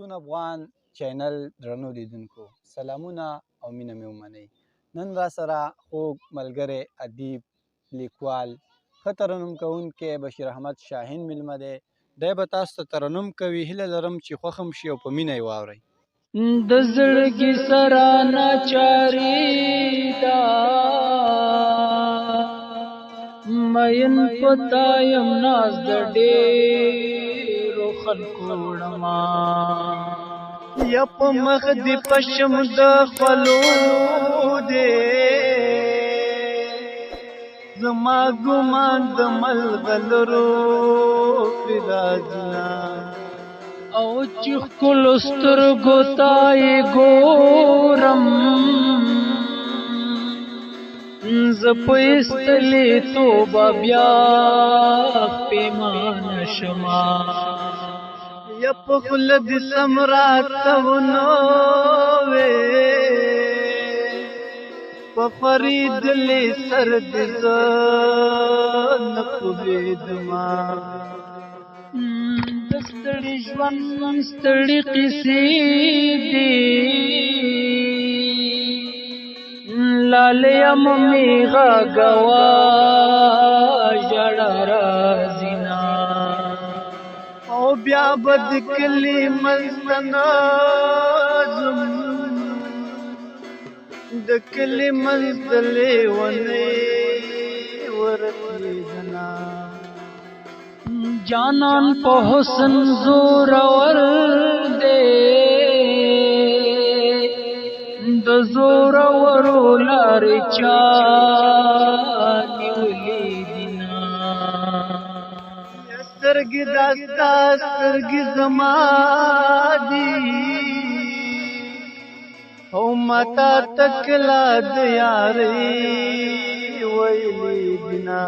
پښتون افغان چینل درنو لیدونکو سلامونه او مینه مې ومنئ. نن را سره خوږ ملګری ادیب لیکوال ښه ترنم کوونکی بشیر احمد شاهین میلمه دی. دی به تاسو ته ترنم کوي. هیله لرم چې خوښ هم شي او په مینه یې واورئ. د زړګي سره ناچاري دا مین پتا یم ناز د ډېرو خلکو وړما یا په مخ دې پشم د خپلو دې زما ګمان د ملغلرو پیدا ځنا او چې ښکلو سترګو ته یې ګورم زه په ایستلې توبه بیا پښیمانه شمه یا په خوله دې سم راته ونه وې په فریدلې سر دې زه نه پوهېدمه ستړي ژوند ستړي قصې دي لالیه مې غږوه ژړا راځي نه او بیا به د کلي منځ ته ناځم د کلي منځ ته لیونۍ ورتېدنه جانان په حسن زورور دی د زورورو لارې چا نیولې دي نه سترګې دا ستا سترګې زما دي او ماته تکلا د یارۍ ویلې دي نه